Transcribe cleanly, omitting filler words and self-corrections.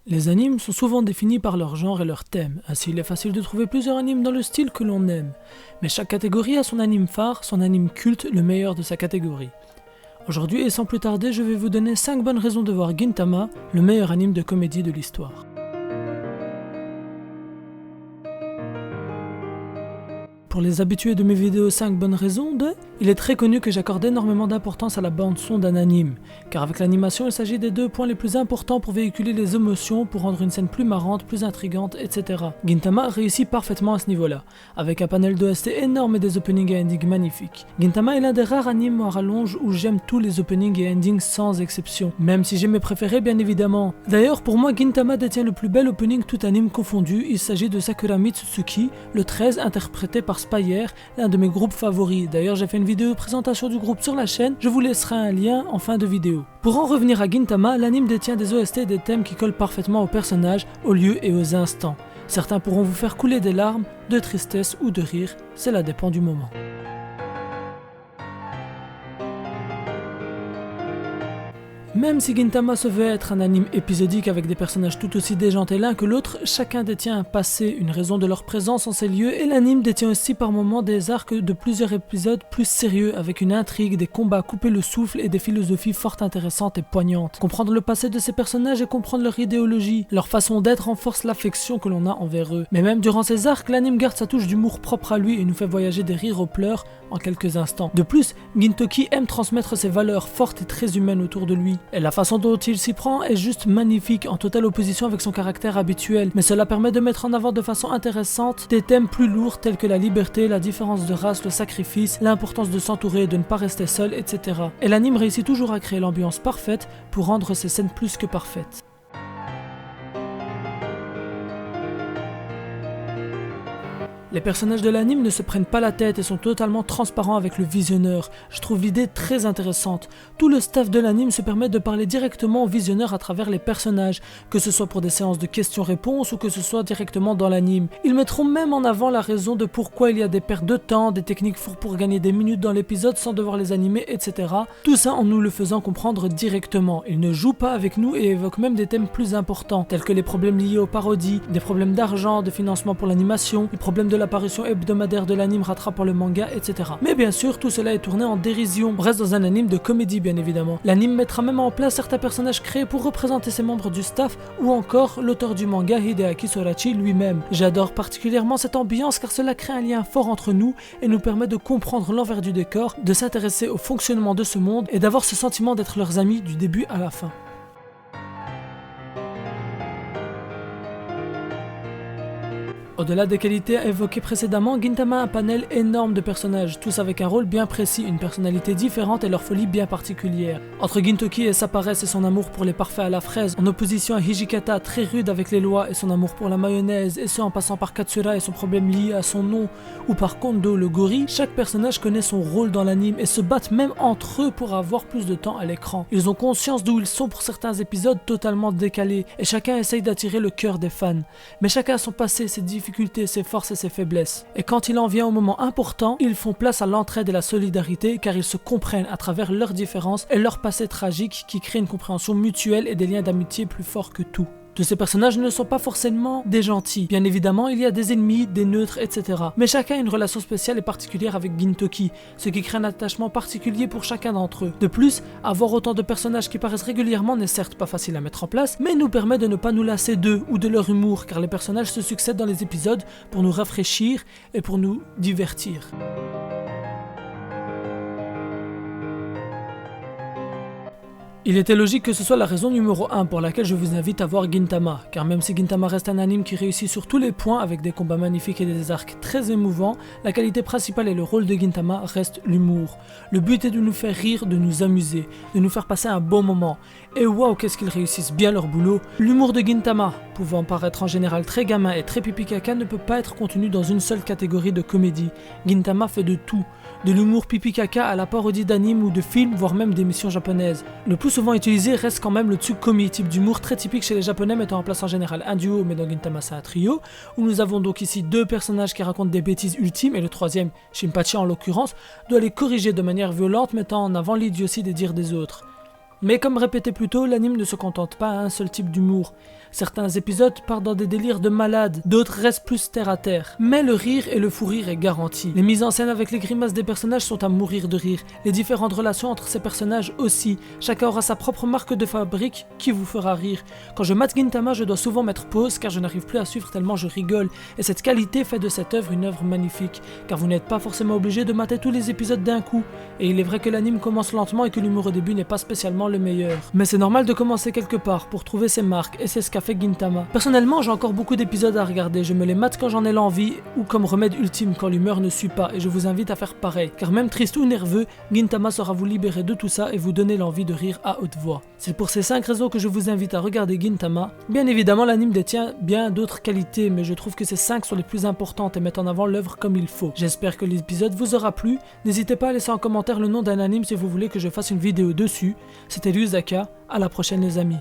Les animes sont souvent définis par leur genre et leur thème, ainsi il est facile de trouver plusieurs animes dans le style que l'on aime. Mais chaque catégorie a son anime phare, son anime culte, le meilleur de sa catégorie. Aujourd'hui et sans plus tarder, je vais vous donner 5 bonnes raisons de voir Gintama, le meilleur anime de comédie de l'histoire. Pour les habitués de mes vidéos 5 bonnes raisons il est très connu que j'accorde énormément d'importance à la bande son d'un anime, car avec l'animation il s'agit des 2 points les plus importants pour véhiculer les émotions, pour rendre une scène plus marrante, plus intrigante, etc. Gintama réussit parfaitement à ce niveau-là, avec un panel d'OST énorme et des openings et endings magnifiques. Gintama est l'un des rares animes à rallonge où j'aime tous les openings et endings sans exception, même si j'ai mes préférés bien évidemment. D'ailleurs pour moi Gintama détient le plus bel opening tout anime confondu, il s'agit de Sakura Mitsuki, le 13 interprété par Spire, l'un de mes groupes favoris. D'ailleurs j'ai fait une vidéo de présentation du groupe sur la chaîne, je vous laisserai un lien en fin de vidéo. Pour en revenir à Gintama, l'anime détient des OST et des thèmes qui collent parfaitement aux personnages, aux lieux et aux instants. Certains pourront vous faire couler des larmes, de tristesse ou de rire, cela dépend du moment. Même si Gintama se veut être un anime épisodique avec des personnages tout aussi déjantés l'un que l'autre, chacun détient un passé, une raison de leur présence en ces lieux, et l'anime détient aussi par moments des arcs de plusieurs épisodes plus sérieux, avec une intrigue, des combats à couper le souffle et des philosophies fort intéressantes et poignantes. Comprendre le passé de ces personnages et comprendre leur idéologie, leur façon d'être renforce l'affection que l'on a envers eux. Mais même durant ces arcs, l'anime garde sa touche d'humour propre à lui et nous fait voyager des rires aux pleurs en quelques instants. De plus, Gintoki aime transmettre ses valeurs fortes et très humaines autour de lui. Et la façon dont il s'y prend est juste magnifique, en totale opposition avec son caractère habituel, mais cela permet de mettre en avant de façon intéressante des thèmes plus lourds tels que la liberté, la différence de race, le sacrifice, l'importance de s'entourer et de ne pas rester seul, etc. Et l'anime réussit toujours à créer l'ambiance parfaite pour rendre ces scènes plus que parfaites. Les personnages de l'anime ne se prennent pas la tête et sont totalement transparents avec le visionneur. Je trouve l'idée très intéressante. Tout le staff de l'anime se permet de parler directement au visionneur à travers les personnages, que ce soit pour des séances de questions-réponses ou que ce soit directement dans l'anime. Ils mettront même en avant la raison de pourquoi il y a des pertes de temps, des techniques pour gagner des minutes dans l'épisode sans devoir les animer, etc. Tout ça en nous le faisant comprendre directement. Ils ne jouent pas avec nous et évoquent même des thèmes plus importants, tels que les problèmes liés aux parodies, des problèmes d'argent, de financement pour l'animation, les problèmes de l'apparition hebdomadaire de l'anime rattrapant le manga, etc. Mais bien sûr, tout cela est tourné en dérision. On reste dans un anime de comédie bien évidemment. L'anime mettra même en place certains personnages créés pour représenter ses membres du staff ou encore l'auteur du manga Hideaki Sorachi lui-même. J'adore particulièrement cette ambiance car cela crée un lien fort entre nous et nous permet de comprendre l'envers du décor, de s'intéresser au fonctionnement de ce monde et d'avoir ce sentiment d'être leurs amis du début à la fin. Au-delà des qualités évoquées précédemment, Gintama a un panel énorme de personnages, tous avec un rôle bien précis, une personnalité différente et leur folie bien particulière. Entre Gintoki et sa paresse et son amour pour les parfaits à la fraise, en opposition à Hijikata très rude avec les lois et son amour pour la mayonnaise, et ce en passant par Katsura et son problème lié à son nom, ou par Kondo le gorille, chaque personnage connaît son rôle dans l'anime et se battent même entre eux pour avoir plus de temps à l'écran. Ils ont conscience d'où ils sont pour certains épisodes totalement décalés, et chacun essaye d'attirer le cœur des fans. Mais chacun a son passé, ses difficultés, ses forces et ses faiblesses. Et quand il en vient au moment important, ils font place à l'entraide et la solidarité car ils se comprennent à travers leurs différences et leur passé tragique qui crée une compréhension mutuelle et des liens d'amitié plus forts que tout. Tous ces personnages ne sont pas forcément des gentils. Bien évidemment, il y a des ennemis, des neutres, etc. Mais chacun a une relation spéciale et particulière avec Gintoki, ce qui crée un attachement particulier pour chacun d'entre eux. De plus, avoir autant de personnages qui paraissent régulièrement n'est certes pas facile à mettre en place, mais nous permet de ne pas nous lasser d'eux ou de leur humour, car les personnages se succèdent dans les épisodes pour nous rafraîchir et pour nous divertir. Il était logique que ce soit la raison numéro 1 pour laquelle je vous invite à voir Gintama, car même si Gintama reste un anime qui réussit sur tous les points avec des combats magnifiques et des arcs très émouvants, la qualité principale et le rôle de Gintama reste l'humour. Le but est de nous faire rire, de nous amuser, de nous faire passer un bon moment. Et waouh, qu'est-ce qu'ils réussissent bien leur boulot. L'humour de Gintama, pouvant paraître en général très gamin et très pipi caca, ne peut pas être contenu dans une seule catégorie de comédie. Gintama fait de tout, de l'humour pipi caca à la parodie d'anime ou de films, voire même d'émissions japonaises. Le plus souvent utilisé reste quand même le Tsukkomi, type d'humour très typique chez les japonais mettant en place en général un duo, mais dans Gintama c'est un trio, où nous avons donc ici 2 personnages qui racontent des bêtises ultimes et le troisième, Shinpachi en l'occurrence, doit les corriger de manière violente mettant en avant l'idiotie des dires des autres. Mais comme répété plus tôt, l'anime ne se contente pas à un seul type d'humour. Certains épisodes partent dans des délires de malades, d'autres restent plus terre à terre. Mais le rire et le fou rire est garanti. Les mises en scène avec les grimaces des personnages sont à mourir de rire. Les différentes relations entre ces personnages aussi. Chacun aura sa propre marque de fabrique qui vous fera rire. Quand je mate Gintama, je dois souvent mettre pause car je n'arrive plus à suivre tellement je rigole. Et cette qualité fait de cette œuvre une œuvre magnifique. Car vous n'êtes pas forcément obligé de mater tous les épisodes d'un coup. Et il est vrai que l'anime commence lentement et que l'humour au début n'est pas spécialement le meilleur. Mais c'est normal de commencer quelque part pour trouver ses marques et c'est ce qu'a fait Gintama. Personnellement, j'ai encore beaucoup d'épisodes à regarder, je me les mate quand j'en ai l'envie ou comme remède ultime quand l'humeur ne suit pas et je vous invite à faire pareil. Car même triste ou nerveux, Gintama saura vous libérer de tout ça et vous donner l'envie de rire à haute voix. C'est pour ces 5 raisons que je vous invite à regarder Gintama. Bien évidemment, l'anime détient bien d'autres qualités, mais je trouve que ces 5 sont les plus importantes et mettent en avant l'œuvre comme il faut. J'espère que l'épisode vous aura plu. N'hésitez pas à laisser en commentaire le nom d'un anime si vous voulez que je fasse une vidéo dessus. C'était Ryuzaka, à la prochaine les amis.